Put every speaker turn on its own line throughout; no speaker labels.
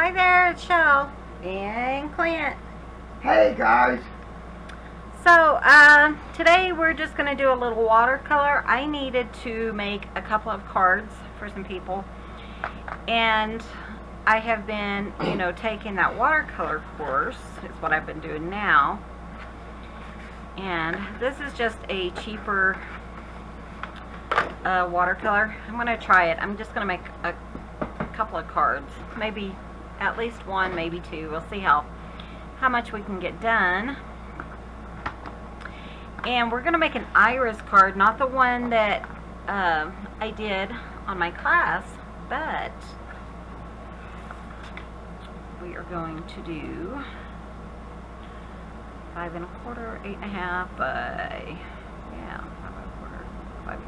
Hi there, it's Chelle and Clint.
Hey guys.
So, today we're just going to do a little watercolor. I needed to make a couple of cards for some people. And I have been, taking that watercolor course. Is what I've been doing now. And this is just a cheaper watercolor. I'm going to try it. I'm just going to make a couple of cards. Maybe at least one, maybe two. We'll see how much we can get done. And we're going to make an iris card, not the one that I did on my class, but we are going to do 5 1/4, 8 1/2 by, 5 1/4, 5 1/2.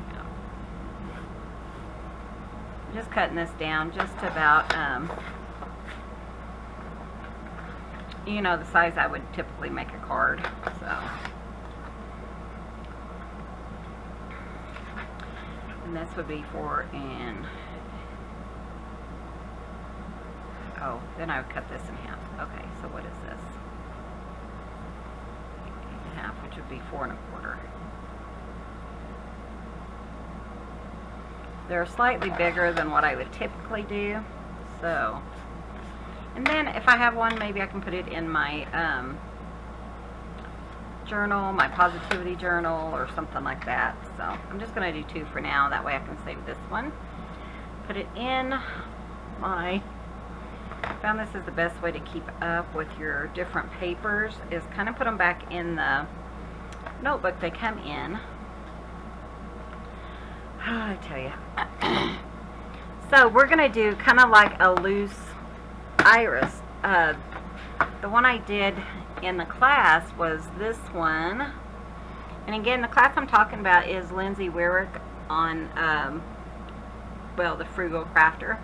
I'm just cutting this down just about, the size I would typically make a card, so. And this would be then I would cut this in half. Okay, so what is this? 8 1/2, which would be 4 1/4. They're slightly bigger than what I would typically do, so. And then if I have one, maybe I can put it in my journal, my positivity journal, or something like that. So I'm just going to do 2 for now. That way I can save this one. Put it in I found this is the best way to keep up with your different papers, is kind of put them back in the notebook they come in. I tell you. So we're going to do kind of like a loose iris. The one I did in the class was this one. And again, the class I'm talking about is Lindsay Weirich on, the Frugal Crafter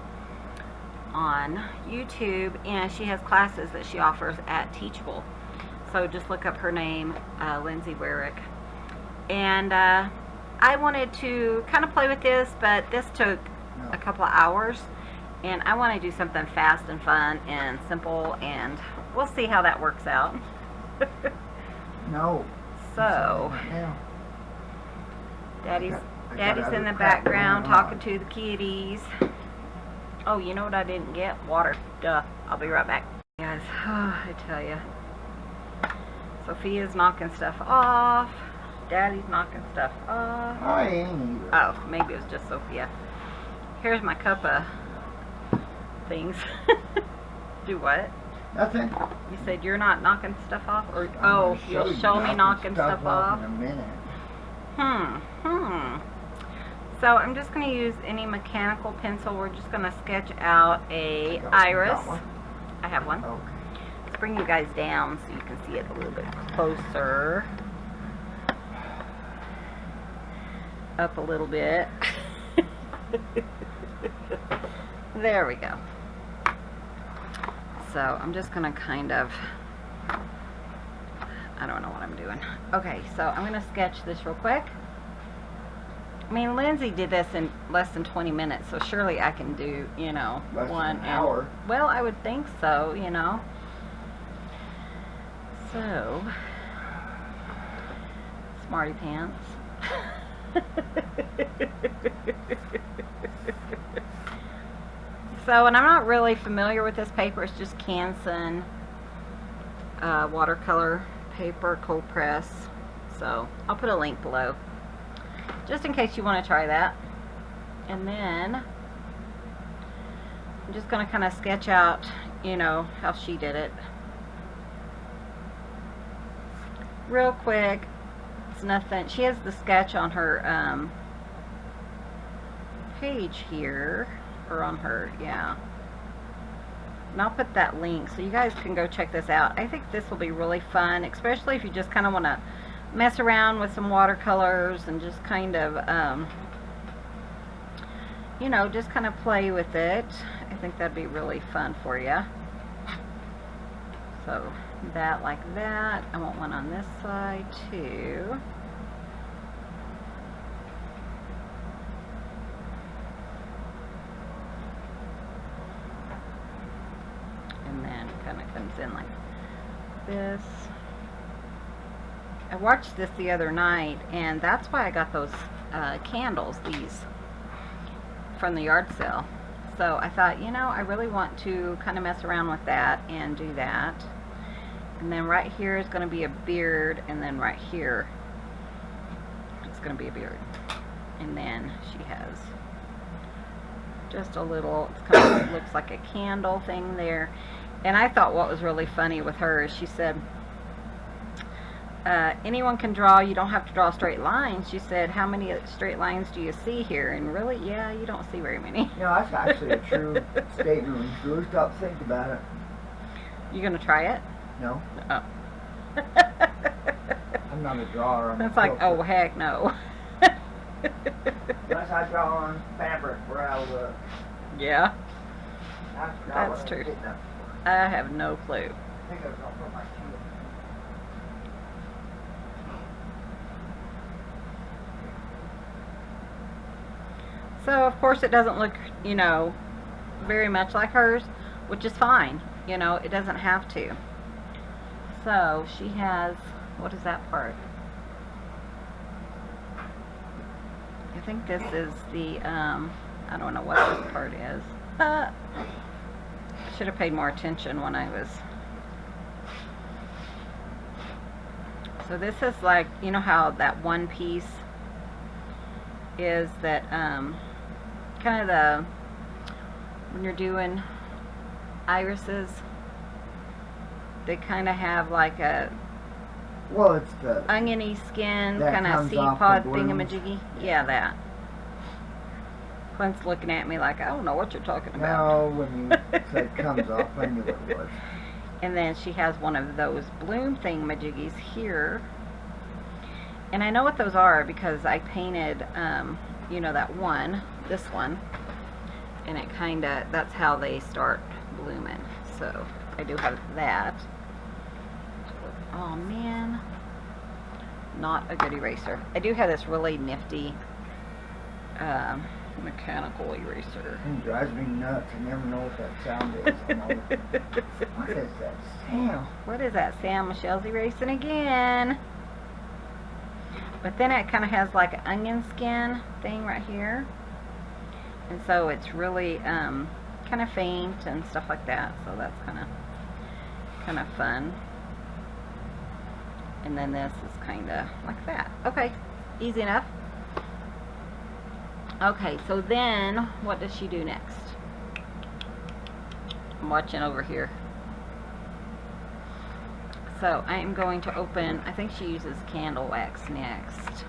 on YouTube. And she has classes that she offers at Teachable. So just look up her name, Lindsay Weirich. And I wanted to kind of play with this, but this took a couple of hours. And I want to do something fast and fun and simple, and we'll see how that works out.
No.
So, Daddy's in the background talking to the kitties. Oh, you know what I didn't get? Water. Duh. I'll be right back. Guys, I tell you. Sophia's knocking stuff off. Daddy's knocking stuff off.
I ain't either.
Oh, maybe it was just Sophia. Here's my cup of things. Do what?
Nothing.
You said you're not knocking stuff off? Or you'll show me knocking stuff off?
In a minute.
So I'm just going to use any mechanical pencil. We're just going to sketch out a iris. I have one.
Okay.
Let's bring you guys down so you can see it a little bit closer. Up a little bit. There we go. So I'm just going to kind of, I don't know what I'm doing. Okay, so I'm going to sketch this real quick. I mean, Lindsay did this in less than 20 minutes, so surely I can do,
Less
one
than an hour.
Well, I would think so, So, smarty pants. So, and I'm not really familiar with this paper. It's just Canson watercolor paper, cold press. So, I'll put a link below, just in case you want to try that. And then, I'm just going to kind of sketch out, how she did it. Real quick. It's nothing. She has the sketch on her page here. Or on her, yeah. And I'll put that link so you guys can go check this out. I think this will be really fun, especially if you just kind of want to mess around with some watercolors and just kind of, just kind of play with it. I think that'd be really fun for you. So, that like that. I want one on this side too. kind of comes in like this. I watched this the other night, and that's why I got those candles, these, from the yard sale. So I thought, you know, I really want to kind of mess around with that and do that. And then right here is going to be a beard, and then right here it's going to be a beard. And then she has just a little, it's kind of looks like a candle thing there. And I thought what was really funny with her is she said, anyone can draw, you don't have to draw straight lines. She said, how many straight lines do you see here? And really, yeah, you don't see very many.
You know, that's actually a true statement when you really stop to think about it.
You gonna try it?
No.
Oh.
I'm not a drawer.
That's like, oh, heck no.
Unless I draw on fabric where I look.
Yeah,
That's
that's true.
true.
I have no clue.
I think I was gonna put my shoe.
So, of course, it doesn't look, you know, very much like hers, which is fine. You know, it doesn't have to. So, she has, what is that part? I think this is the, I don't know what this part is. I should have paid more attention when I was. So this is like, you know how that one piece is that, kind of the, when you're doing irises, they kind of have like a
Well, it's the
oniony skin,
that
kind of
comes
seed
off the
pod
blooms.
thingamajiggy. Yeah, that. Clint's looking at me like, I don't know what you're talking about.
no, when you said comes off, I knew what it was.
And then she has one of those bloom thingamajiggies here. And I know what those are because I painted, you know, that one, this one. And it kind of, that's how they start blooming. So, I do have that. Oh, man. Not a good eraser. I do have this really nifty mechanical eraser.
It drives me nuts. I never know what that sound is. I'm always, what is that sound?
What is that sound? Michelle's erasing again. But then it kind of has like an onion skin thing right here. And so it's really kind of faint and stuff like that. So that's kind of fun. And then this is kind of like that. Okay, easy enough. Okay, so then what does she do next? I'm watching over here. So I am going to open, I think she uses candle wax next.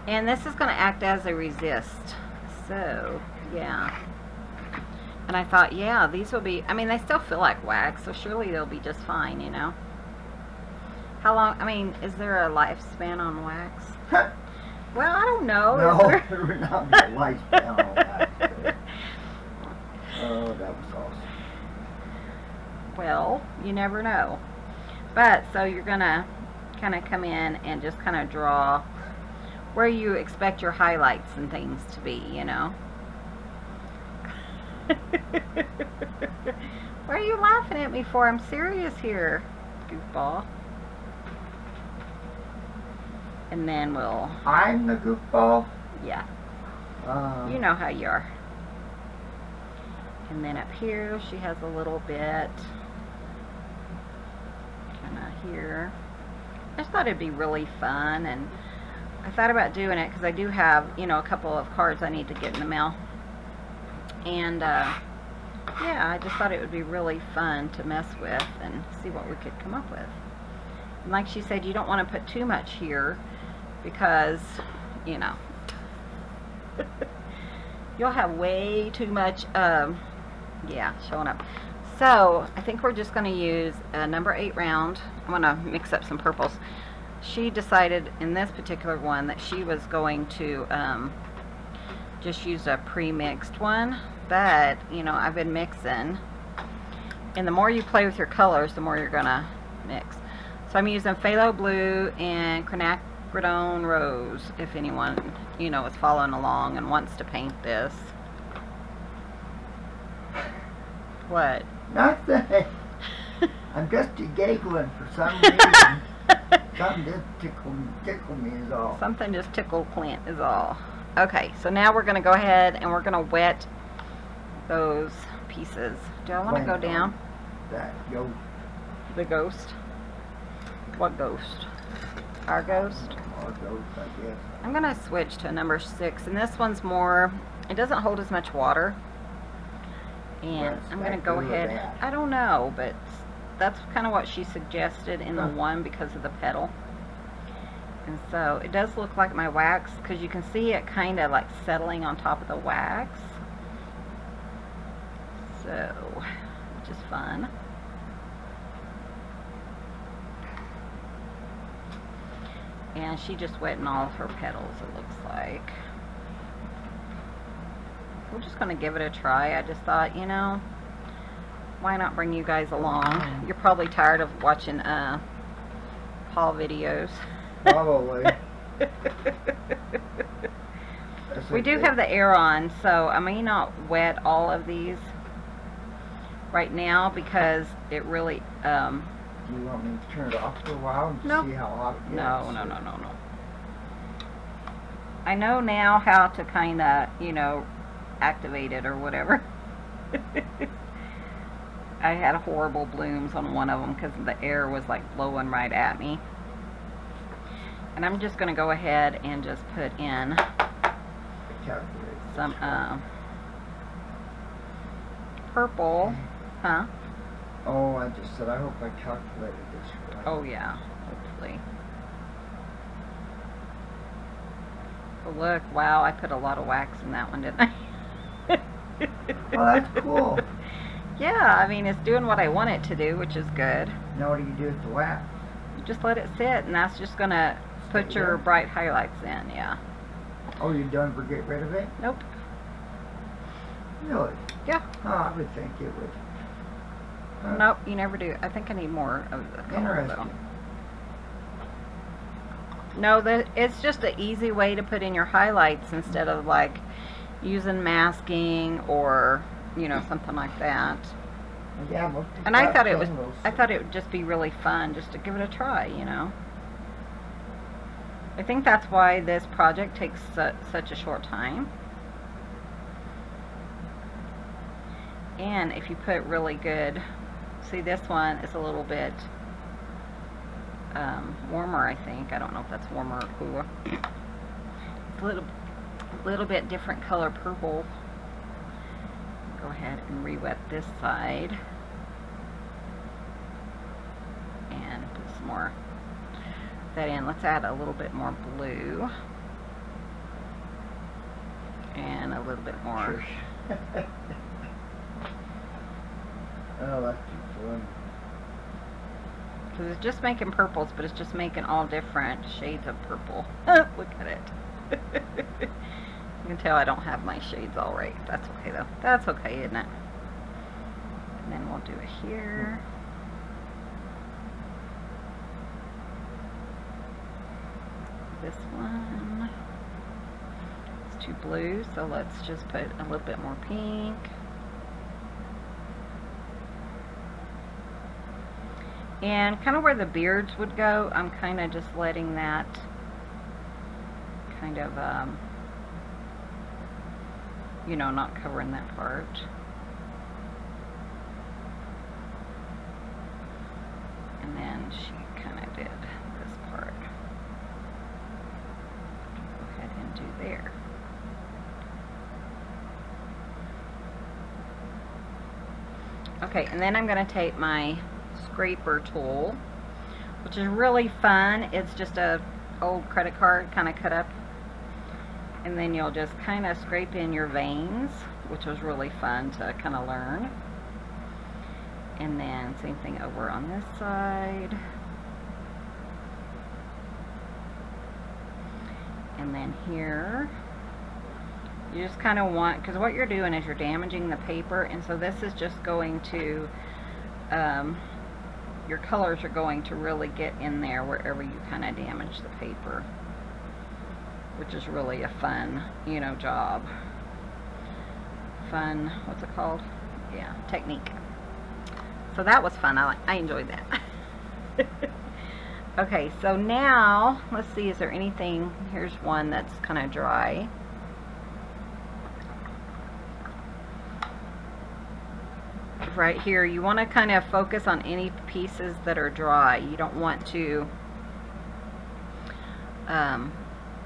And this is going to act as a resist. So, yeah. And I thought, yeah, these will be, I mean, they still feel like wax, so surely they'll be just fine, you know. How long, I mean, is there a lifespan on wax? Well, I don't know.
No, there would not be a lifespan on that. Oh, that was awesome.
Well, you never know. But, so you're going to kind of come in and just kind of draw where you expect your highlights and things to be, you know. What are you laughing at me for? I'm serious here, goofball. And then we'll...
I'm the goofball?
Yeah. You know how you are. And then up here, she has a little bit... kind of here. I just thought it'd be really fun, and I thought about doing it because I do have, you know, a couple of cards I need to get in the mail. And, yeah, I just thought it would be really fun to mess with and see what we could come up with. And like she said, you don't want to put too much here because, you know, you'll have way too much, yeah, showing up. So, I think we're just going to use a number 8 round. I'm going to mix up some purples. She decided in this particular one that she was going to just use a pre-mixed one. But, you know, I've been mixing. And the more you play with your colors, the more you're going to mix. So I'm using Phthalo Blue and Quinacridone Rose, if anyone, you know, is following along and wants to paint this. What?
Nothing. I'm just giggling for some reason. Something just tickle me is all.
Something just tickled Clint is all. Okay, so now we're going to go ahead and we're going to wet those pieces. Do I want to go down?
That ghost.
The ghost? What ghost? Our ghost?
Our ghost, I guess.
I'm going to switch to a number 6, and this one's more, it doesn't hold as much water. And I'm going to go ahead, I don't know, but that's kind of what she suggested in the one because of the petal. And so it does look like my wax, because you can see it kind of like settling on top of the wax. So, which is fun. And she just wetting all of her petals, it looks like. We're just going to give it a try. I just thought, you know, why not bring you guys along? You're probably tired of watching haul videos.
Probably.
We do have the air on, so I may not wet all of these right now because it really...
Do you want me to turn it off for a while and
Nope.
see how hot it gets?
No. I know now how to kind of, you know, activate it or whatever. I had horrible blooms on one of them because the air was like blowing right at me. And I'm just going to go ahead and just put in some purple. Huh?
Oh, I just said I hope I calculated this right.
Oh yeah, hopefully. Oh look, wow, I put a lot of wax in that one, didn't I?
Oh, that's cool.
Yeah, I mean, it's doing what I want it to do, which is good.
Now what do you do with the wax?
You just let it sit, and that's just going to put your bright highlights in, yeah.
Oh, you done for get rid of it?
Nope.
Really?
Yeah.
Oh, I would think it would.
Nope, you never do. I think I need more of the color, though.
Interesting.
No, it's just an easy way to put in your highlights instead of, like, using masking or, you know, something like that.
Yeah, most of
And I thought it would just be really fun just to give it a try, you know. I think that's why this project takes such a short time. And if you put really good, see this one is a little bit warmer, I think. I don't know if that's warmer or cooler. It's a little bit different color purple. Go ahead and re-wet this side and put some more of that in. Let's add a little bit more blue and a little bit more.
Oh, that's too fun.
Because it's just making purples, but it's just making all different shades of purple. Look at it. You can tell I don't have my shades all right. That's okay though. That's okay, isn't it? And then we'll do it here. This one. It's too blue, so let's just put a little bit more pink. And kind of where the beards would go, I'm kind of just letting that kind of, you know, not covering that part. And then she kind of did this part. Go ahead and do there. Okay, and then I'm going to take my scraper tool, which is really fun. It's just a old credit card kind of cut up, and then you'll just kind of scrape in your veins, which was really fun to kind of learn. And then same thing over on this side, and then here you just kind of want, because what you're doing is you're damaging the paper, and so this is just going to your colors are going to really get in there wherever you kind of damage the paper, which is really a fun, you know, job. Fun, what's it called? Yeah, technique. So that was fun. I enjoyed that. Okay, so now, let's see, is there anything, here's one that's kind of dry. Right here, you want to kind of focus on any pieces that are dry. You don't want to,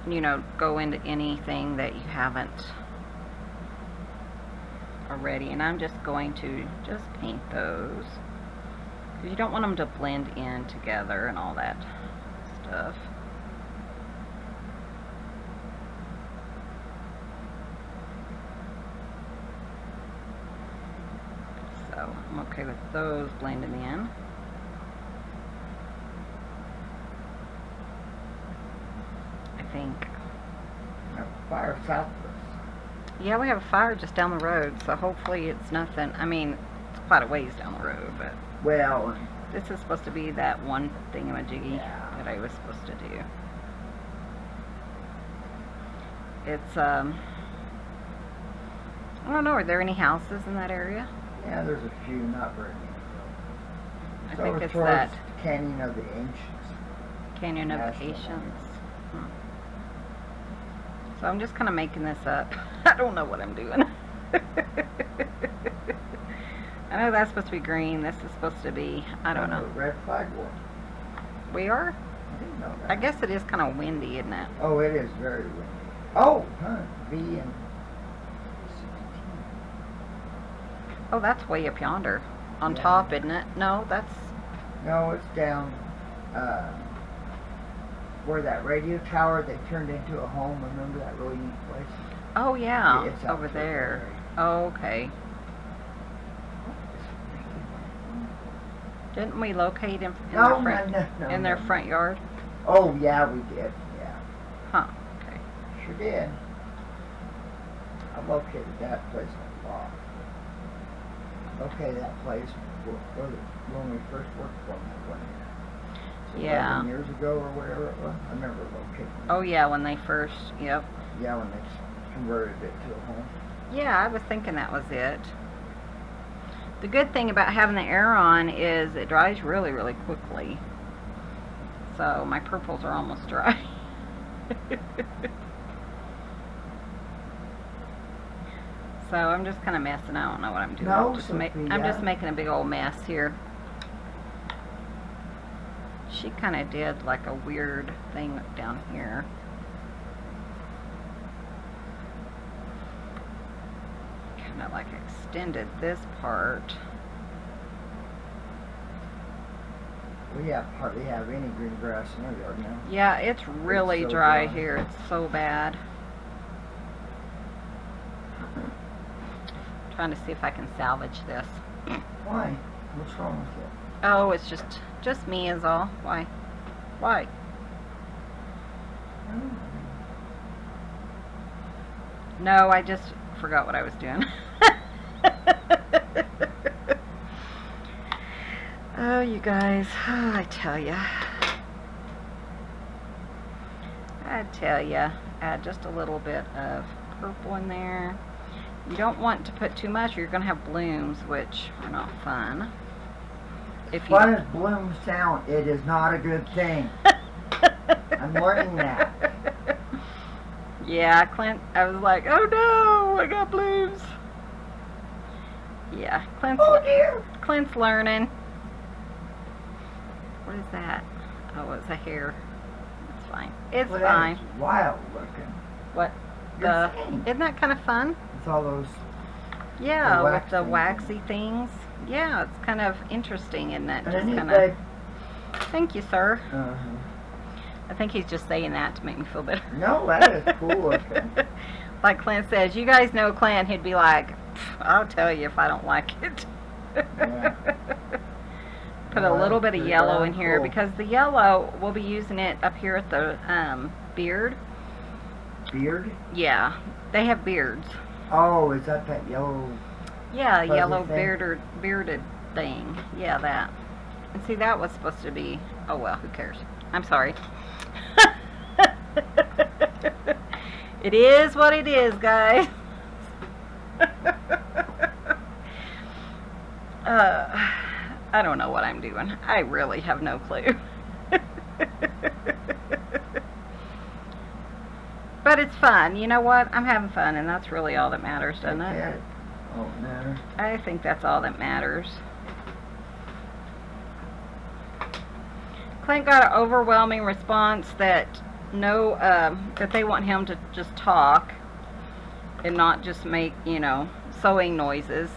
you know, go into anything that you haven't already. And I'm just going to just paint those. You don't want them to blend in together and all that stuff. So I'm okay with those blending in. I think.
A fire south of us.
Yeah, we have a fire just down the road, so hopefully it's nothing. I mean, it's quite a ways down the road, but.
Well,
This is supposed to be that one thingamajiggy
yeah.
that I was supposed to do. It's, I don't know, are there any houses in that area?
yeah, there's a few, not very many.
I
So
think it's
towards
that
Canyon of the Ancients.
Canyon of
National
Patience. So I'm just kind of making this up. I don't know what I'm doing. I know that's supposed to be green. This is supposed to be, I don't know.
Red flag one.
We are?
I didn't know that.
I guess it is kind of windy, isn't it?
Oh, it is very windy. Oh, huh. V and 16.
Oh, that's way up yonder. On
Yeah.
top, isn't it? No, that's...
No, it's down where that radio tower they turned into a home. Remember that really neat place?
Oh, yeah.
It's out
Over
toward
there.
area.
Oh, okay. Didn't we locate in
No,
their front,
no,
in their
no.
front yard?
Oh, yeah, we did. Yeah,
Huh. Okay.
sure did. I located that place a lot. Located that place when we first worked for them that one year. So
Yeah.
11 years ago or whatever it was. I remember locating it.
Oh, yeah, when they first... Yep.
Yeah, when they converted it to a home.
Yeah, I was thinking that was it. The good thing about having the air on is it dries really, really quickly. So my purples are almost dry. So I'm just kind of messing. I don't know what I'm doing.
No,
I'm just making a big old mess here. She kind of did like a weird thing down here. Kind of like extended this part.
We hardly have any green grass in our yard now.
Yeah, it's really
so
dry
dry.
here. It's so bad. Trying to see if I can salvage this.
Why? What's wrong with it?
Oh, it's just me is all. Why? Why? No, I just forgot what I was doing. Oh, you guys. Oh, I tell ya. Add just a little bit of purple in there. You don't want to put too much or you're going to have blooms, which are not fun. If you
Fun as blooms sound, it is not a good thing. I'm learning that.
Yeah, Clint, I was like, oh no, I got blooms. Yeah,
Oh dear!
Clint's learning. What is that? Oh, it's a hair. It's fine. It's
Well,
fine.
that is wild looking.
What?
You're saying.
Isn't that kind of fun?
With all those.
Yeah,
The
with
wax
the
things.
waxy things. Yeah, it's kind of interesting, isn't it?
And
Just
then
kind
like,
of. Thank you, sir.
uh-huh.
I think he's just saying that to make me feel better.
No, that is cool looking.
Like Clint says, you guys know Clint, he'd be like, I'll tell you if I don't like it.
Yeah.
Put
Well,
a little bit of
pretty
yellow
darn
in here
cool.
because the yellow, we'll be using it up here at the beard.
Beard?
Yeah, they have beards.
Oh, is that yellow?
Yeah,
Fuzzy
yellow
thing?
bearded thing. Yeah, that. And see, that was supposed to be, oh well, who cares? I'm sorry. It is what it is, guys. I don't know what I'm doing. I really have no clue. But it's fun. You know what? I'm having fun, and that's really all that matters, doesn't it?
Yeah. Oh, no.
I think that's all that matters. Clint got an overwhelming response that that they want him to just talk and not just make, you know, sewing noises.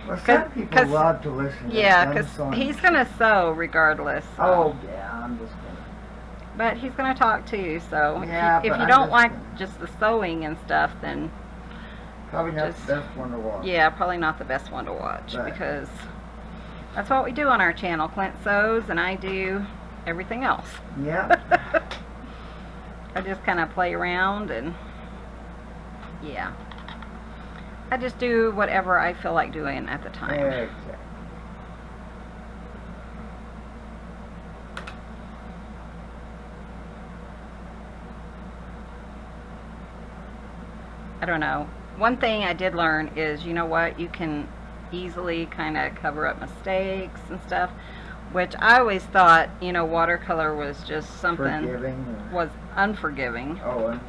Well, some people love to listen to
yeah,
them
because
sewing.
he's going to sew regardless. So.
Oh, yeah, I'm just going to.
But he's going to talk too, so
Yeah,
if you
I'm
don't
just
like
gonna-
just the sewing and stuff, then
Probably not
just-
the best one to watch.
yeah, probably not the best one to watch,
Right.
because that's what we do on our channel. Clint sews and I do everything else.
Yeah.
I just kind of play around and yeah. I just do whatever I feel like doing at the time.
Exactly.
I don't know. One thing I did learn is, you know what, you can easily kind of cover up mistakes and stuff, which I always thought, you know, watercolor was just something,
Forgiving.
was unforgiving.
Oh, and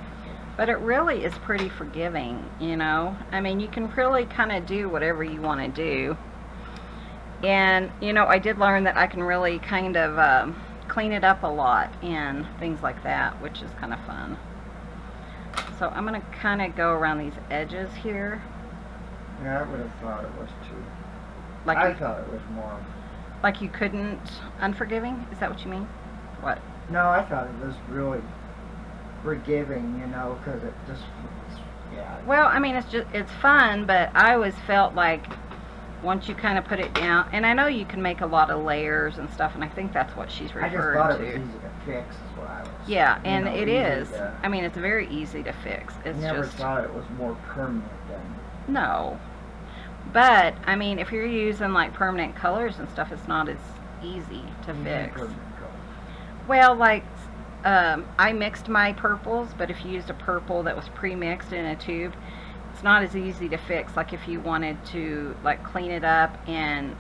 But it really is pretty forgiving, you know. I mean, you can really kind of do whatever you want to do. And, you know, I did learn that I can really kind of clean it up a lot and things like that, which is kind of fun. So I'm going to kind of go around these edges here.
yeah, I would have thought it was too.
Like
I
you,
thought it was more.
like you couldn't, unforgiving? Is that what you mean? What?
No, I thought it was really forgiving, you know, because it just, yeah.
Well, I mean, it's fun, but I always felt like once you kind of put it down, and I know you can make a lot of layers and stuff, and I think that's what she's
I just
referring
thought
to.
it was easy to fix, is what I was.
Yeah,
you
and
know,
it
easy
is.
to-
I mean, it's very easy to fix. It's
Never
just
thought it was more permanent than.
no. But I mean, if you're using like permanent colors and stuff, it's not as easy to fix.
Permanent color.
Well, like I mixed my purples, but if you used a purple that was pre-mixed in a tube, it's not as easy to fix. Like if you wanted to like clean it up and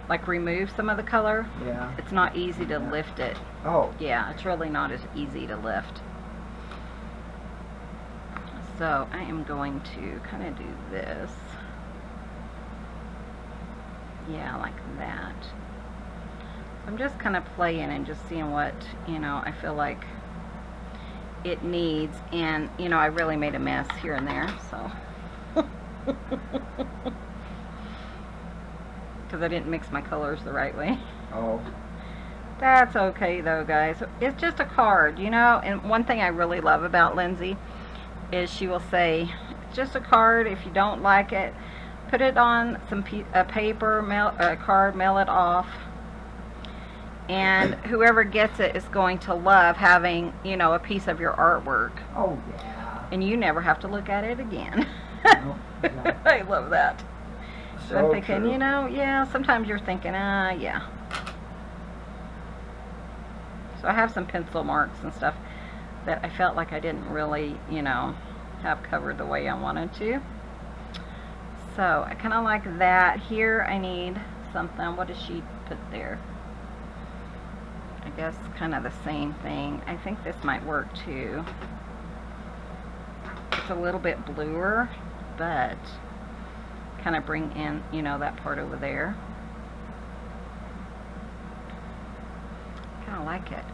like remove some of the color,
Yeah.
it's not easy to
Yeah.
lift it.
Oh,
Yeah, it's really not as easy to lift. So I am going to kind of do this. Yeah, like that. I'm just kind of playing and just seeing what, you know, I feel like it needs. And, you know, I really made a mess here and there, so. Because I didn't mix my colors the right way.
oh,
That's okay though, guys. It's just a card, you know. And one thing I really love about Lindsay is she will say, it's just a card. If you don't like it, put it on some paper, card, mail it off. And whoever gets it is going to love having, you know, a piece of your artwork.
oh, yeah.
And you never have to look at it again.
No, exactly.
I love that. So I'm
So
thinking,
true.
you know, yeah, sometimes you're thinking, yeah. So I have some pencil marks and stuff that I felt like I didn't really, you know, have covered the way I wanted to. So I kind of like that. Here I need something. What does she put there? I guess kind of the same thing. I think this might work too. It's a little bit bluer, but kind of bring in, you know, that part over there. Kind of like it.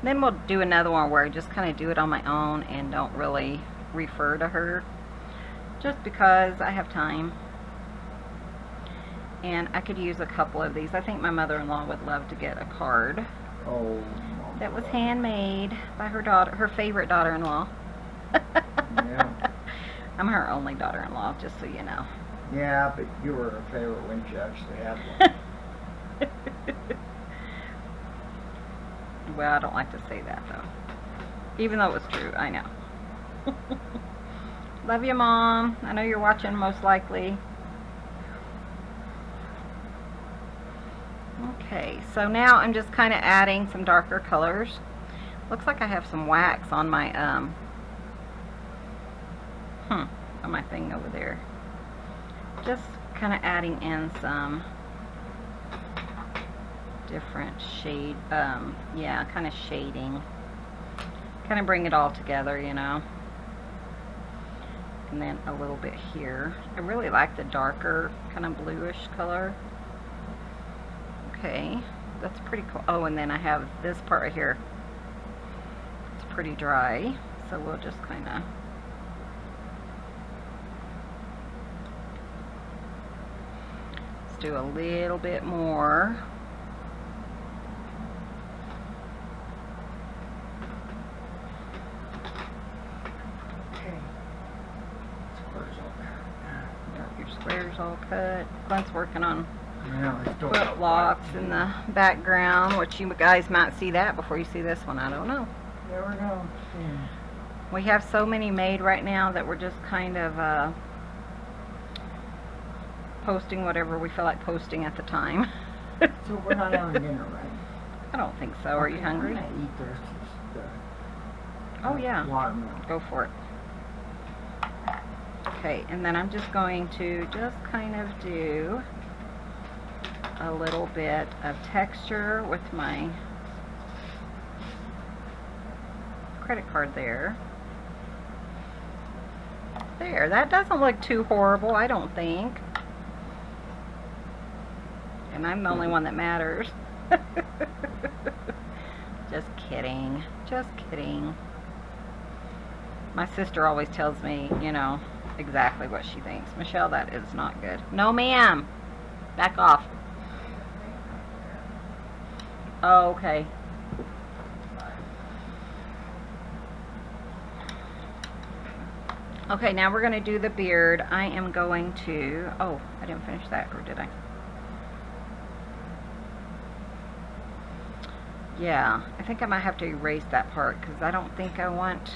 Then we'll do another one where I just kind of do it on my own and don't really refer to her, just because I have time. And I could use a couple of these. I think my mother-in-law would love to get a card
Oh,
that was handmade by her daughter, her favorite daughter-in-law.
Yeah.
I'm her only daughter-in-law, just so you know.
Yeah, but you were a favorite when you actually had one.
Well, I don't like to say that, though. Even though it was true, I know. Love you, Mom. I know you're watching, most likely. Okay, so now I'm just kind of adding some darker colors. Looks like I have some wax on my, on my thing over there. Just kind of adding in some different shade, yeah, kind of shading. Kind of bring it all together, you know. And then a little bit here. I really like the darker, kind of bluish color. Okay, that's pretty cool. Oh, and then I have this part right here. It's pretty dry, so we'll just kind of do a little bit more.
Okay. Squares all there.
Your squares all cut. Clint's working on
Yeah, it's still
foot locks in the background, which you guys might see that before you see this one. I don't know.
Never know. Yeah.
We have so many made right now that we're just kind of posting whatever we feel like posting at the time.
So we're not having dinner, right?
I don't think so. Are you
Okay,
hungry?
I'm gonna eat this.
Oh yeah.
Watermelon.
Go for it. Okay, and then I'm just going to just kind of do a little bit of texture with my credit card there. There, that doesn't look too horrible, I don't think. And I'm the only one that matters. Just kidding. Just kidding. My sister always tells me, you know, exactly what she thinks. Michelle, that is not good. No, ma'am. Back off. Oh, okay. Okay, now we're going to do the beard. I am going to... Oh, I didn't finish that, or did I? Yeah, I think I might have to erase that part because I don't think I want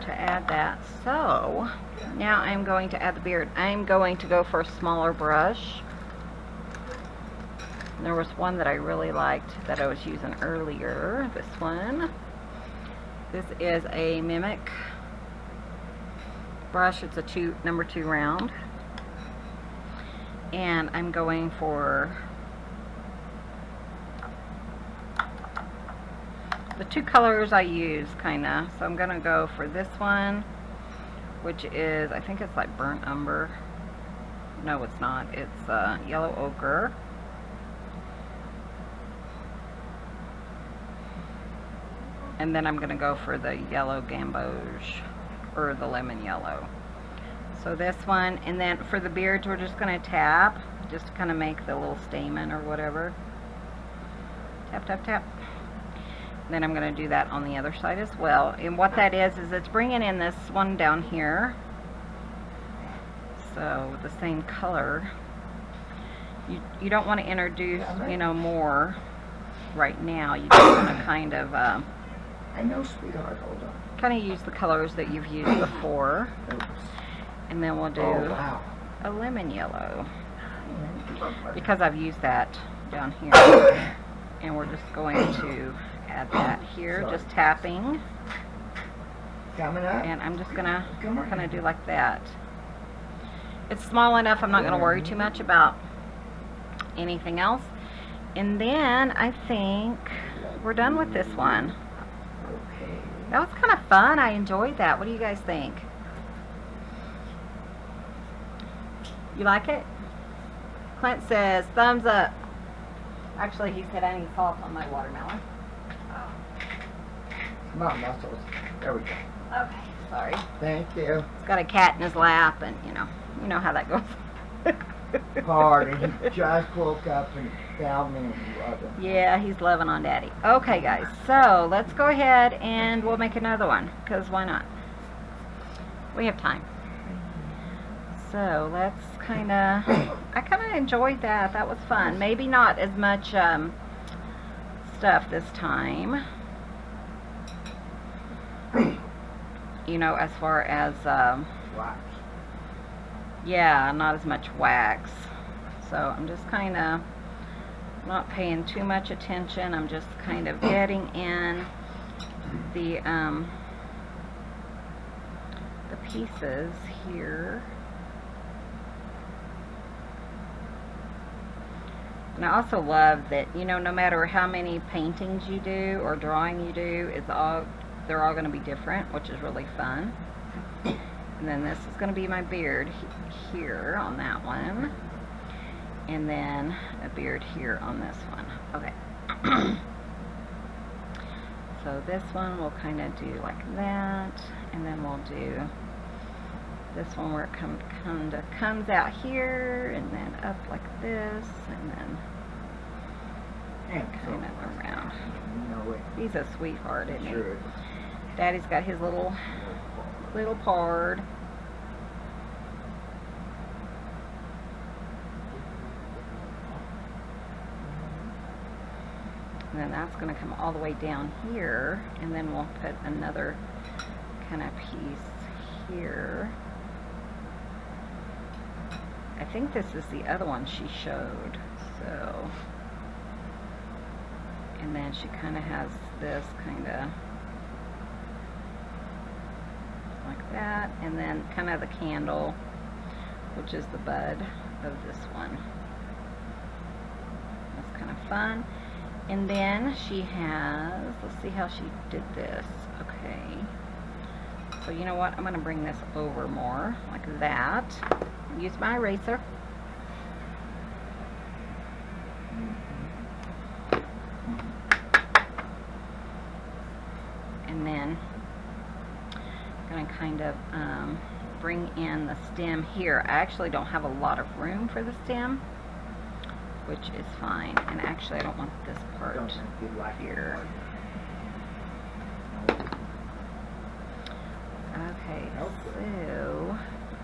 to add that. So, now I'm going to add the beard. I'm going to go for a smaller brush. There was one that I really liked that I was using earlier. This one. This is a Mimic brush. It's a number 2 round. And I'm going for the 2 colors I use, kinda. So I'm gonna go for this one, which is, I think it's like burnt umber. No, it's not. It's yellow ochre. And then I'm gonna go for the yellow gamboge, or the lemon yellow. So this one, and then for the beards, we're just gonna tap, just to kind of make the little stamen or whatever. Tap, tap, tap. Then I'm going to do that on the other side as well. And what that is it's bringing in this one down here. So the same color. You don't want to introduce, you know, more right now. You just want to kind of
I know, sweetheart. Hold on.
kind of use the colors that you've used before.
Oops.
And then we'll do
Oh, wow.
a lemon yellow. Because I've used that down here. And we're just going to add that here, just tapping.
Coming up.
And I'm just gonna kind of do like that. It's small enough, I'm not gonna worry too much about anything else. And then I think we're done with this one.
Okay.
That was kind of fun. I enjoyed that. What do you guys think? You like it? Clint says thumbs up. Actually, he said I need salt on my watermelon.
Come on, muscles. There we go.
Okay, sorry.
Thank you.
He's got a cat in his lap, and you know how that goes.
Hard, and he just woke up and found me and loved him.
Yeah, he's loving on Daddy. Okay, guys, so let's go ahead and we'll make another one, because why not? We have time. So let's kind of, I kind of enjoyed that. That was fun. Maybe not as much stuff this time. You know, as far as,
Wax.
yeah, not as much wax. So I'm just kind of not paying too much attention. I'm just kind of getting in the pieces here. And I also love that, you know, no matter how many paintings you do or drawing you do, they're all going to be different, which is really fun. And then this is going to be my beard here on that one. And then a beard here on this one. Okay. So this one we'll kind of do like that. And then we'll do this one where it comes out here and then up like this and then kind of around. He's a sweetheart, isn't he?
Sure.
Daddy's got his little pard. And then that's going to come all the way down here, and then we'll put another kind of piece here. I think this is the other one she showed, so. And then she kind of has this kind of like that, and then kind of the candle, which is the bud of this one. That's kind of fun. And then she has, let's see how she did this. Okay. So you know what? I'm going to bring this over more, like that. Use my eraser. And then I'm going to kind of bring in the stem here. I actually don't have a lot of room for the stem, which is fine. And actually I don't want this part here. Okay, so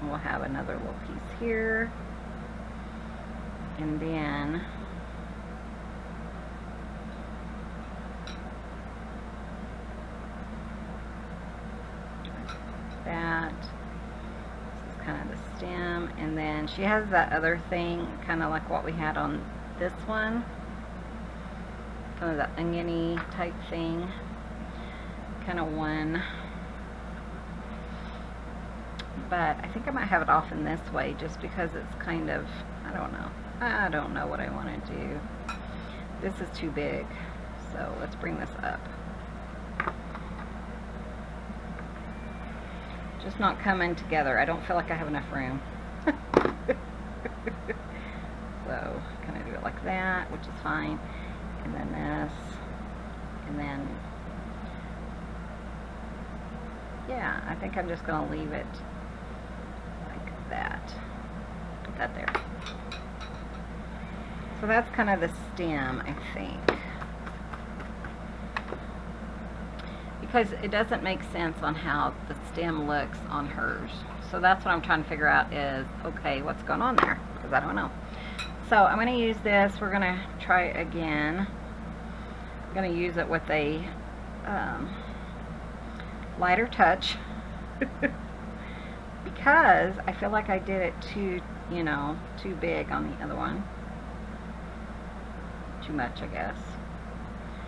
we'll have another little piece here. And then that. This is kind of the stem. And then she has that other thing, kind of like what we had on this one. Kind of the oniony type thing. Kind of one. But I think I might have it off in this way just because it's kind of, I don't know what I want to do. This is too big, so let's bring this up. Just not coming together. I don't feel like I have enough room. So kind of do it like that, which is fine. And then this, and then, yeah, I think I'm just going to leave it that. Put that there. So that's kind of the stem, I think. Because it doesn't make sense on how the stem looks on hers. So that's what I'm trying to figure out is, okay, what's going on there? Because I don't know. So I'm going to use this. We're going to try it again. I'm going to use it with a lighter touch. Because I feel like I did it too, you know, too big on the other one. Too much, I guess.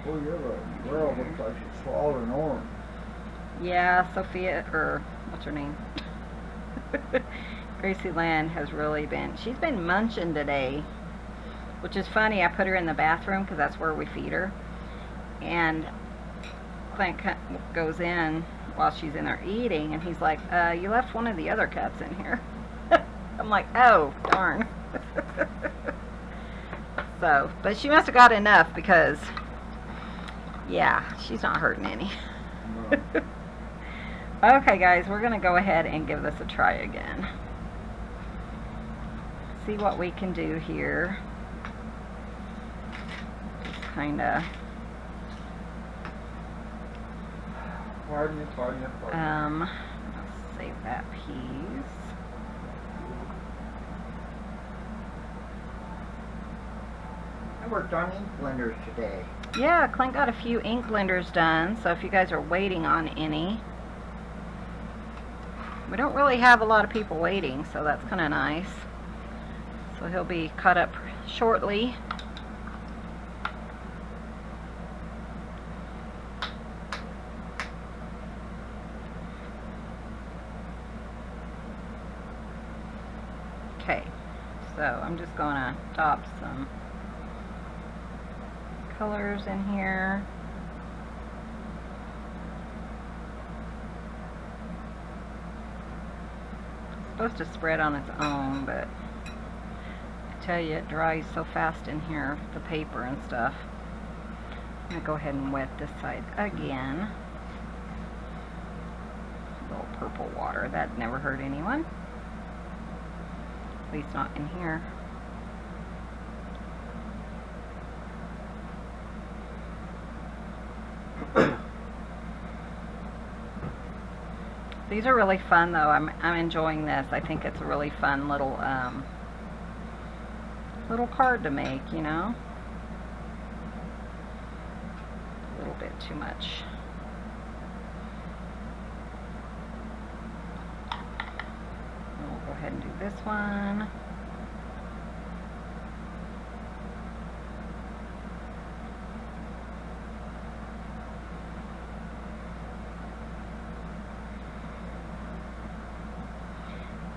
Oh, your girl looks like she swallowed an orange.
Yeah, Sophia, or what's her name? Gracie Lynn has really been, she's been munching today. Which is funny, I put her in the bathroom because that's where we feed her. And Clint goes in while she's in there eating, and he's like, you left one of the other cats in here. I'm like, oh, darn. So, but she must have got enough because, yeah, she's not hurting any.
No.
Okay, guys, we're going to go ahead and give this a try again. See what we can do here. Just kind of...
Pardon me.
Let's save that piece.
I worked on ink blenders today.
Yeah, Clint got a few ink blenders done, so if you guys are waiting on any. We don't really have a lot of people waiting, so that's kind of nice. So he'll be caught up shortly. Okay, so I'm just going to top some colors in here. It's supposed to spread on its own, but I tell you, it dries so fast in here, the paper and stuff. I'm going to go ahead and wet this side again. A little purple water, that never hurt anyone. At least not in here. These are really fun though. I'm enjoying this. I think it's a really fun little little card to make, you know. A little bit too much. We'll go ahead and do this one.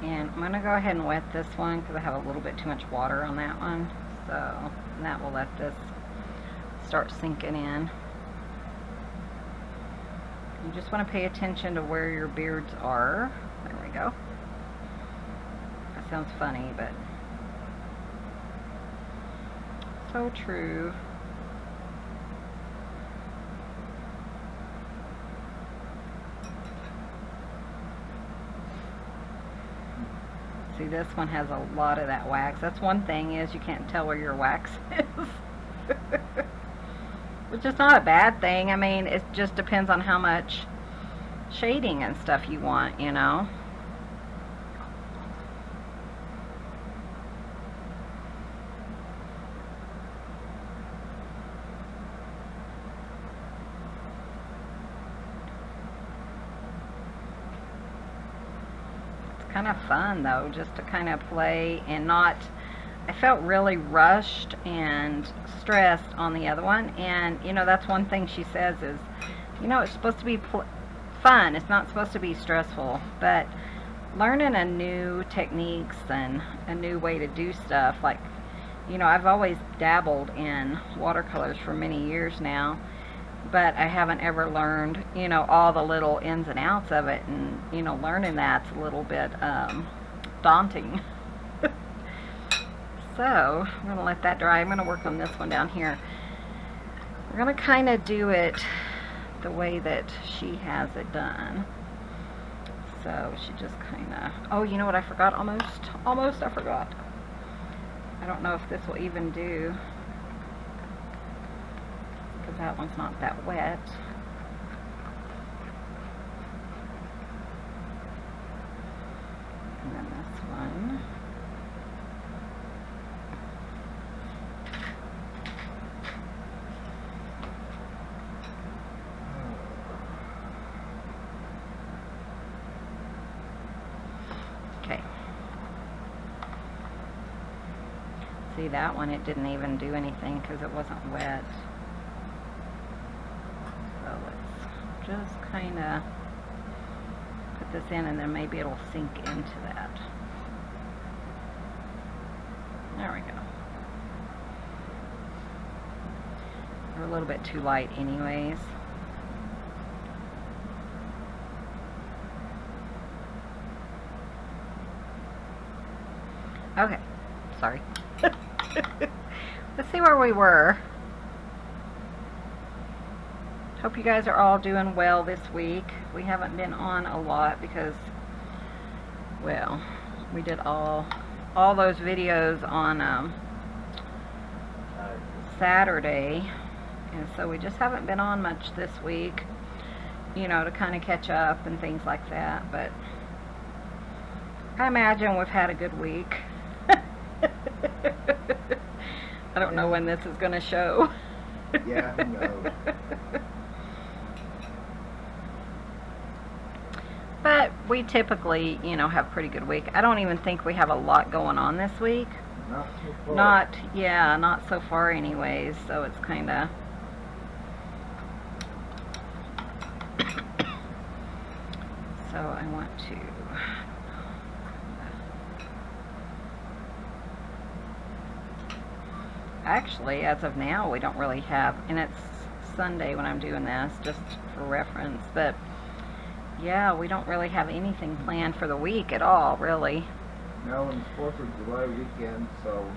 And I'm going to go ahead and wet this one because I have a little bit too much water on that one. So that will let this start sinking in. You just want to pay attention to where your beards are. There we go. That sounds funny, but so true. See, this one has a lot of that wax. That's one thing, is you can't tell where your wax is. Which is not a bad thing. I mean, it just depends on how much shading and stuff you want, you know. Kind of fun though, just to kind of play and not, I felt really rushed and stressed on the other one. And you know, that's one thing she says is, you know, it's supposed to be fun, it's not supposed to be stressful. But learning a new techniques and a new way to do stuff, like, you know, I've always dabbled in watercolors for many years now, but I haven't ever learned, you know, all the little ins and outs of it. And, you know, learning that's a little bit daunting. So, I'm going to let that dry. I'm going to work on this one down here. We're going to kind of do it the way that she has it done. So, she just kind of... Oh, you know what I forgot? Almost I forgot. I don't know if this will even do, because that one's not that wet. And then this one. Okay. See, that one, it didn't even do anything because it wasn't wet. Just kind of put this in, and then maybe it'll sink into that. There we go. They're a little bit too light anyways. Okay, sorry. Let's see where we were. Hope you guys are all doing well this week. We haven't been on a lot because, well, we did all those videos on Saturday, and so we just haven't been on much this week, you know, to kind of catch up and things like that. But I imagine we've had a good week. I don't know when this is going to show.
Yeah, who knows?
But we typically, you know, have a pretty good week. I don't even think we have a lot going on this week.
Not so far.
Not so far anyways, so it's kind of... So I want to... actually, as of now, we don't really have, and it's Sunday when I'm doing this, just for reference, but yeah, we don't really have anything planned for the week at all, really.
No, and it's 4th of July weekend, so.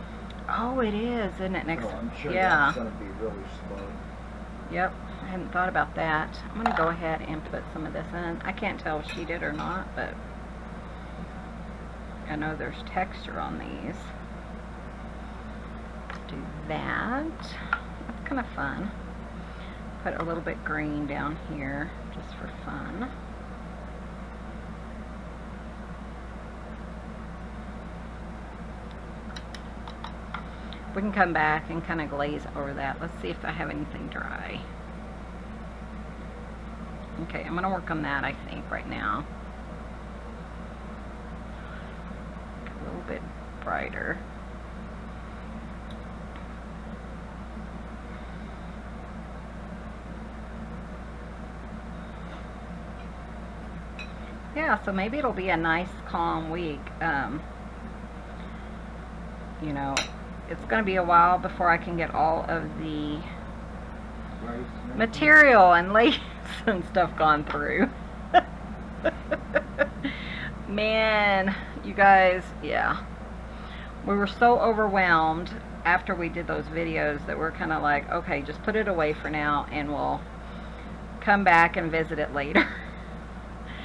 Oh, it is, isn't it? Next,
So I'm sure
yeah.
that's going to be really slow.
Yep, I hadn't thought about that. I'm going to go ahead and put some of this in. I can't tell if she did or not, but I know there's texture on these. Let's do that. That's kind of fun. Put a little bit green down here just for fun. We can come back and kind of glaze over that. Let's see if I have anything dry. Okay, I'm going to work on that, I think, right now. A little bit brighter. Yeah, so maybe it'll be a nice, calm week. You know, it's going to be a while before I can get all of the material and lace and stuff gone through. Man, you guys, yeah. We were so overwhelmed after we did those videos that we're kind of like, okay, just put it away for now and we'll come back and visit it later.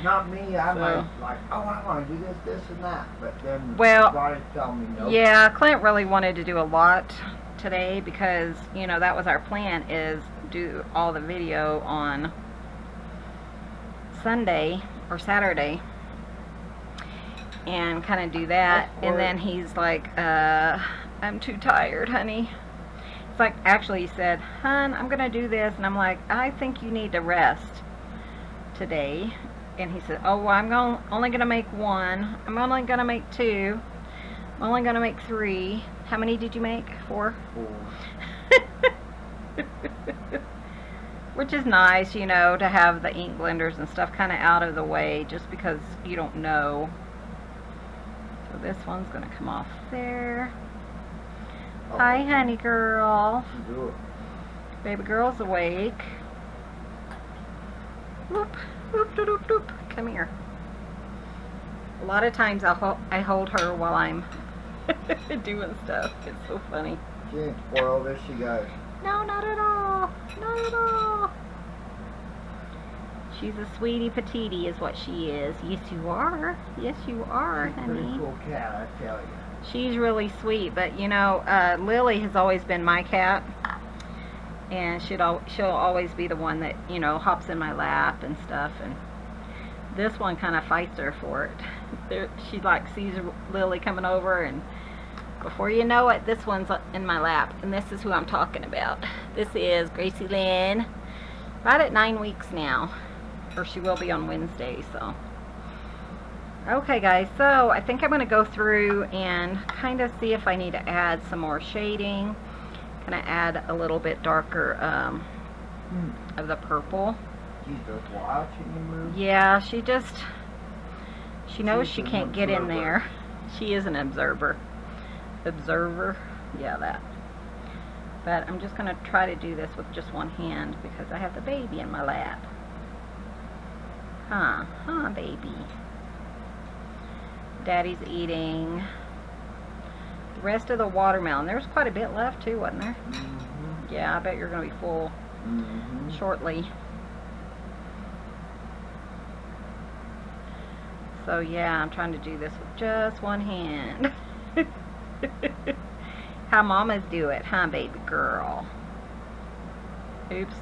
Not me, I might like, oh, I want to do this, this, and that, but then
well,
everybody tell me no.
Yeah, Clint really wanted to do a lot today because, you know, that was our plan, is do all the video on Sunday or Saturday and kind of do that, and then he's like, I'm too tired, honey. It's like, actually he said, hon, I'm gonna do this, and I'm like, I think you need to rest today. And he said, oh, well, I'm only gonna make one, I'm only gonna make two, I'm only gonna make three. How many did you make? 4?
4.
Which is nice, you know, to have the ink blenders and stuff kind of out of the way, just because you don't know. So this one's going to come off there. Oh. Hi, honey girl.
Do it.
Baby girl's awake. Whoop, whoop, doop, doop, doop. Come here. A lot of times I hold her while I'm doing stuff. It's so funny.
She ain't spoiled, is she, guys?
No, not at all. Not at all. She's a sweetie patootie is what she is. Yes, you are. Yes, you are,
She's a
honey.
pretty cool cat, I tell you.
She's really sweet, but you know, Lily has always been my cat, and she'll always be the one that, you know, hops in my lap and stuff, and this one kind of fights her for it. She like sees Lily coming over, and before you know it, this one's in my lap, and this is who I'm talking about. This is Gracie Lynn, right at 9 weeks now, or she will be on Wednesday, so. Okay guys, so I think I'm going to go through and kind of see if I need to add some more shading, kind of add a little bit darker of the purple.
She's just watching you move.
Yeah, she knows she can't get in there. She is an observer. Yeah, that. But I'm just going to try to do this with just one hand because I have the baby in my lap. Huh, baby. Daddy's eating the rest of the watermelon. There's quite a bit left too, wasn't there?
Mm-hmm.
Yeah, I bet you're going to be full shortly. So yeah, I'm trying to do this with just one hand. How mamas do it, huh, baby girl? Oops.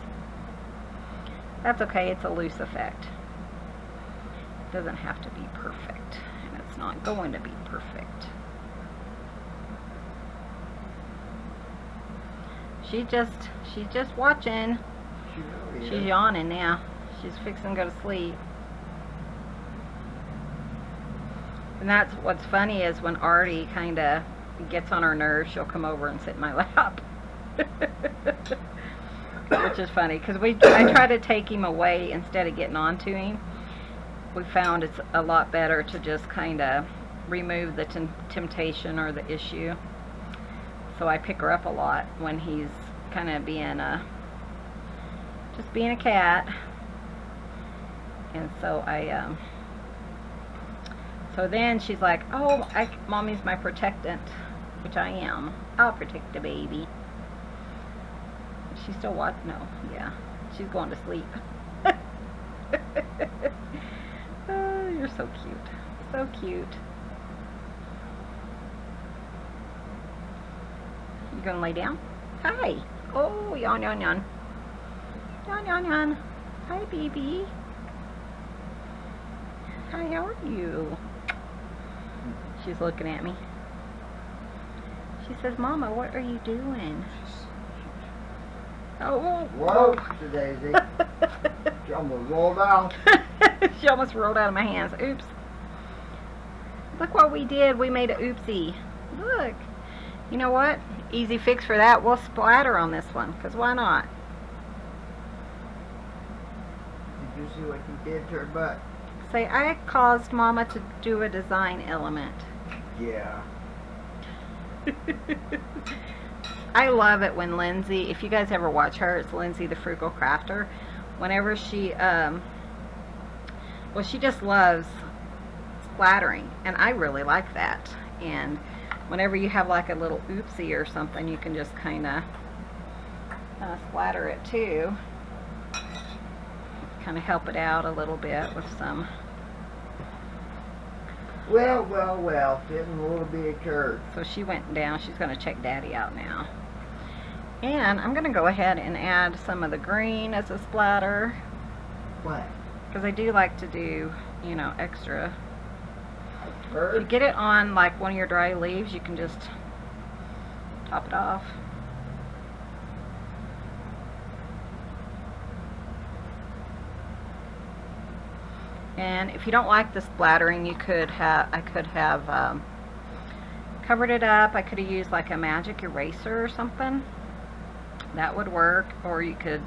That's okay, it's a loose effect. It doesn't have to be perfect, and it's not going to be perfect. She's just watching.
She really
She's
is.
yawning now. She's fixing to go to sleep. And that's what's funny is when Artie kind of gets on her nerves, she'll come over and sit in my lap. Which is funny because I try to take him away instead of getting onto him. We found it's a lot better to just kind of remove the temptation or the issue. So I pick her up a lot when he's kind of just being a cat. And so so then she's like, oh, Mommy's my protectant, which I am. I'll protect the baby. She's still watching. No, yeah, she's going to sleep. Oh, you're so cute. So cute. You gonna lay down? Hi. Oh, yawn, yawn, yawn. Yawn, yawn, yawn. Hi, baby. Hi, how are you? She's looking at me. She says, Mama, what are you doing? Oh,
Whoa, Daisy. She almost rolled out.
She almost rolled out of my hands. Oops. Look what we did. We made a oopsie. Look. You know what? Easy fix for that. We'll splatter on this one, because why not?
Did you see what you did to her butt?
Say, I caused Mama to do a design element.
Yeah.
I love it when Lindsay, if you guys ever watch her, it's Lindsay the Frugal Crafter. Whenever she, well, she just loves splattering, and I really like that. And whenever you have like a little oopsie or something, you can just kind of splatter it too. Kind of help it out a little bit with some.
Well, well, well, didn't want to be a turd.
So she went down. She's going to check Daddy out now. And I'm going to go ahead and add some of the green as a splatter.
What?
Because I do like to do, you know, extra.
A
If
turd?
you get it on like one of your dry leaves, you can just top it off. And if you don't like the splattering, you could have, I could have covered it up. I could have used like a magic eraser or something. That would work. Or you could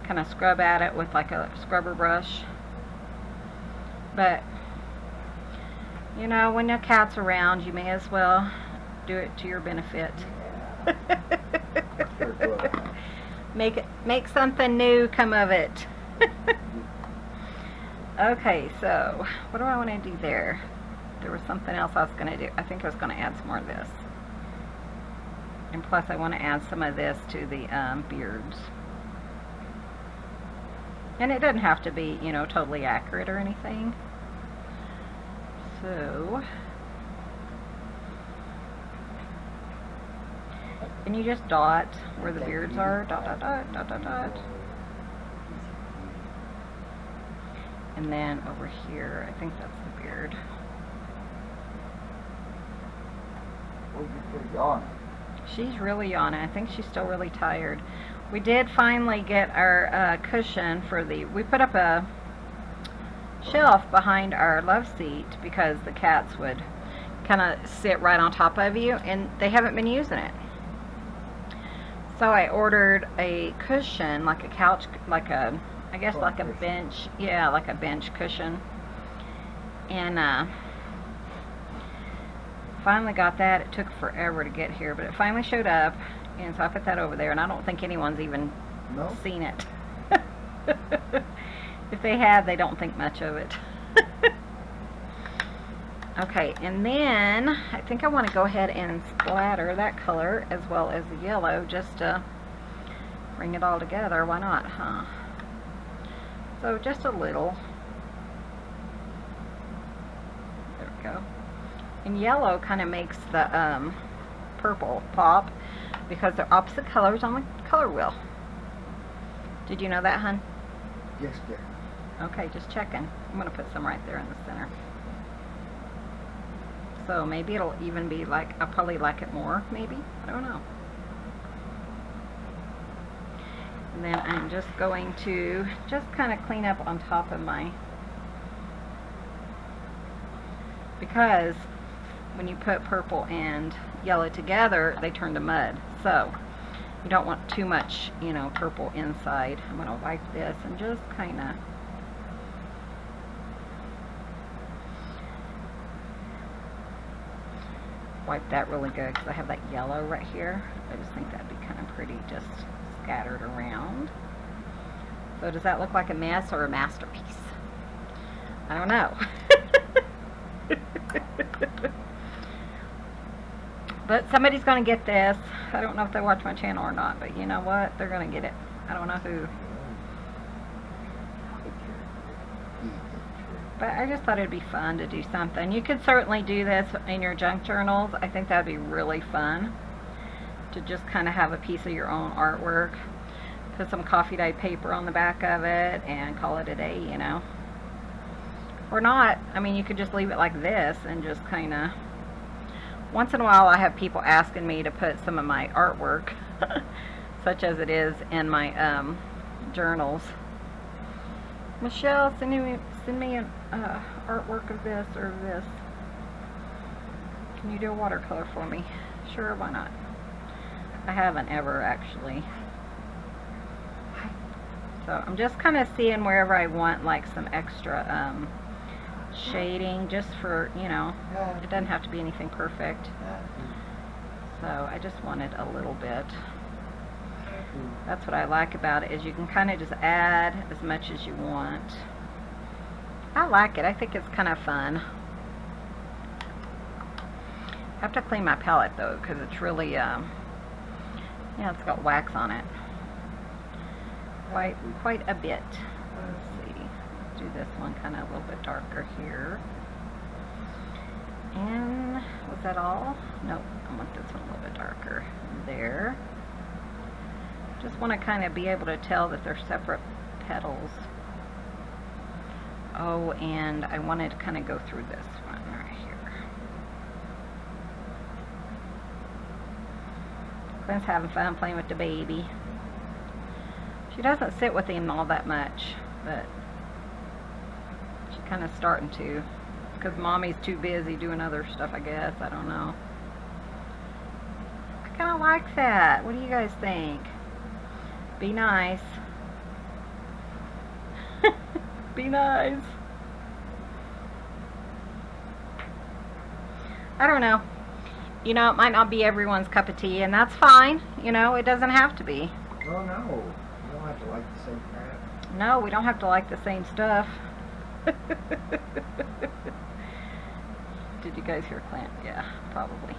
kind of scrub at it with like a scrubber brush. But, you know, when your cat's around, you may as well do it to your benefit.
Sure good.
Make something new come of it. Okay, so what do I want to do there? There was something else I was going to do. I think I was going to add some more of this. And plus I want to add some of this to the beards. And it doesn't have to be, you know, totally accurate or anything. So, and you just dot where the beards are. Dot, dot, dot, dot, dot, dot. And then over here, I think that's the beard.
Where'd you put it on?
She's really yawning. I think she's still really tired. We did finally get our cushion for the, we put up a shelf behind our love seat because the cats would kind of sit right on top of you, and they haven't been using it. So I ordered a cushion, like a couch, like a, I guess like a bench, yeah, like a bench cushion. And finally got that. It took forever to get here, but it finally showed up, and so I put that over there, and I don't think anyone's even seen it. If they have, they don't think much of it. Okay, and then I think I want to go ahead and splatter that color as well as the yellow, just to bring it all together. Why not, huh? So just a little. There we go. And yellow kind of makes the purple pop because they're opposite colors on the color wheel. Did you know that, hun?
Yes, dear.
Okay, just checking. I'm going to put some right there in the center. So maybe it'll even be like, I'll probably like it more, maybe. I don't know. And then I'm just going to just kind of clean up on top of my, because when you put purple and yellow together, they turn to mud. So you don't want too much, you know, purple inside. I'm going to wipe this and just kind of wipe that really good because I have that yellow right here. I just think that'd be kind of pretty just scattered around. So does that look like a mess or a masterpiece? I don't know. But somebody's going to get this. I don't know if they watch my channel or not, but you know what? They're going to get it. I don't know who. But I just thought it'd be fun to do something. You could certainly do this in your junk journals. I think that would be really fun to just kind of have a piece of your own artwork. Put some coffee dyed paper on the back of it and call it a day, you know. Or not. I mean, you could just leave it like this and just kind of... Once in a while I have people asking me to put some of my artwork, such as it is in my journals. Michelle, send me an artwork of this or this. Can you do a watercolor for me? Sure, why not? I haven't ever actually. So I'm just kind of seeing wherever I want like some extra shading, just for, you know, it doesn't have to be anything perfect. So I just wanted a little bit. That's what I like about it, is you can kind of just add as much as you want. I like it. I think it's kind of fun. I have to clean my palette though, because it's really, yeah, it's got wax on it. Quite a bit. Let's see. Let's do this one kind of a little bit darker here. And was that all? Nope. I want this one a little bit darker. There. Just want to kind of be able to tell that they're separate petals. Oh, and I wanted to kind of go through this one right here. Clint's having fun playing with the baby. She doesn't sit with him all that much, but she's kind of starting to, because mommy's too busy doing other stuff, I guess. I don't know. I kind of like that. What do you guys think? Be nice. Be nice. I don't know. You know, it might not be everyone's cup of tea, and that's fine. You know, it doesn't have to be.
Oh no. You don't have to like the same crap.
No, we don't have to like the same stuff. Did you guys hear Clint? Yeah, probably.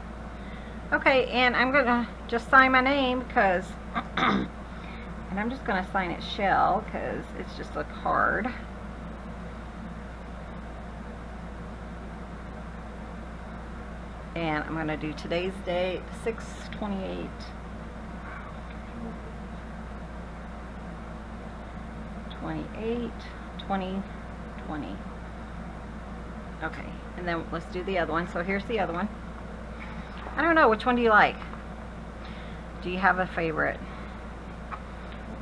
Okay, and I'm going to just sign my name because... and I'm just going to sign it Chelle because it's just a card. And I'm going to do today's date, 6/28. 2020. Okay, and then let's do the other one. So here's the other one. I don't know, which one do you like? Do you have a favorite?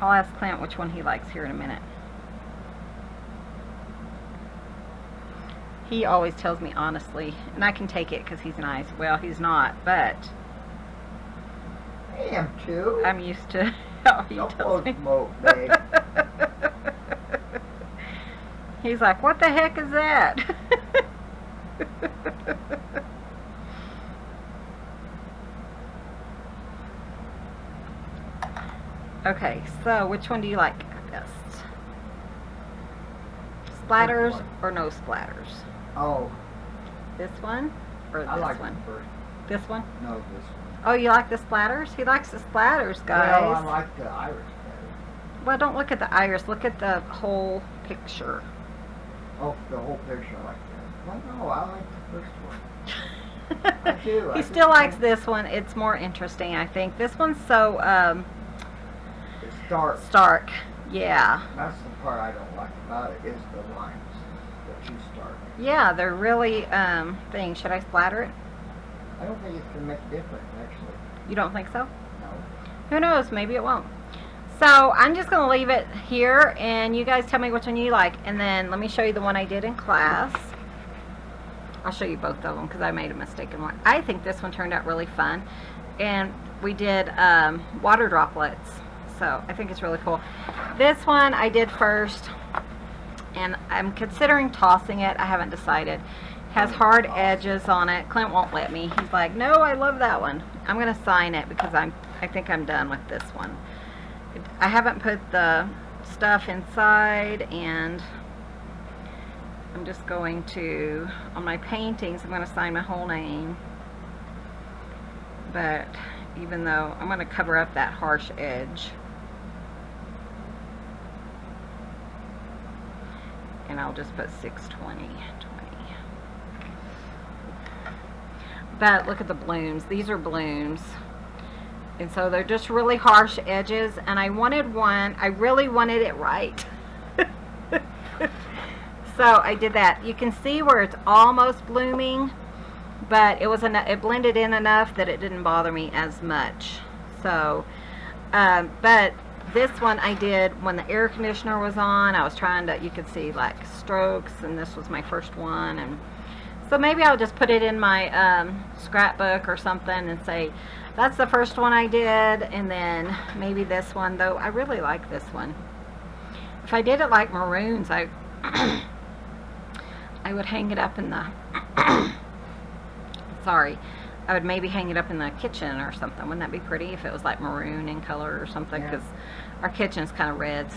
I'll ask Clint which one he likes here in a minute. He always tells me honestly, and I can take it because he's nice. Well, he's not, but
I am too.
I'm used to how he tells me.
Smoke, babe.
He's like, what the heck is that? Okay, so which one do you like best? Splatters or no splatters?
Oh,
This one or
I
this
like
one?
the first.
This one?
No, this one.
Oh, you like the splatters? He likes the splatters, guys.
Well, I like the iris better.
Well, don't look at the iris. Look at the whole picture.
Oh, the whole picture I like that. Well, no, I like the first one. I do.
He still likes this one. It's more interesting, I think. This one's so
It's dark.
stark. Yeah.
That's the part I don't like about it, is the lines. They're too stark.
Yeah, they're really things. Should I splatter it?
I don't think it's going to make a difference, actually.
You don't think so?
No.
Who knows? Maybe it won't. So I'm just going to leave it here, and you guys tell me which one you like. And then let me show you the one I did in class. I'll show you both of them because I made a mistake in one. I think this one turned out really fun. And we did water droplets. So I think it's really cool. This one I did first, and I'm considering tossing it. I haven't decided. Has hard edges on it. Clint won't let me. He's like, no, I love that one. I'm going to sign it because I think I'm done with this one. I haven't put the stuff inside, and I'm just going to, on my paintings, I'm going to sign my whole name. But even though I'm going to cover up that harsh edge. And I'll just put 620. But look at the blooms. These are blooms. And so they're just really harsh edges. And I wanted one, I really wanted it right. So I did that. You can see where it's almost blooming, but it blended in enough that it didn't bother me as much. So, but this one I did when the air conditioner was on. I was trying to, you could see like strokes, and this was my first one. And so maybe I'll just put it in my scrapbook or something and say, that's the first one I did, and then maybe this one, though I really like this one. If I did it like maroons, I would hang it up in the, sorry, I would maybe hang it up in the kitchen or something. Wouldn't that be pretty if it was like maroon in color or something? Because our kitchen's kind of reds.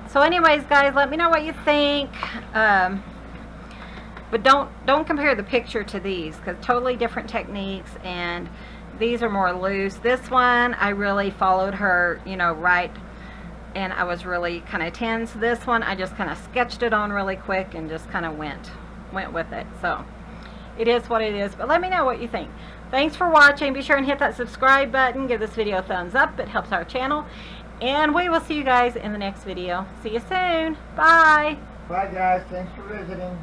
So anyways, guys, let me know what you think. But don't compare the picture to these, because totally different techniques, and these are more loose. This one, I really followed her, you know, right, and I was really kind of tense. This one, I just kind of sketched it on really quick and just kind of went with it. So it is what it is, but let me know what you think. Thanks for watching. Be sure and hit that subscribe button. Give this video a thumbs up. It helps our channel, and we will see you guys in the next video. See you soon. Bye.
Bye, guys. Thanks for visiting.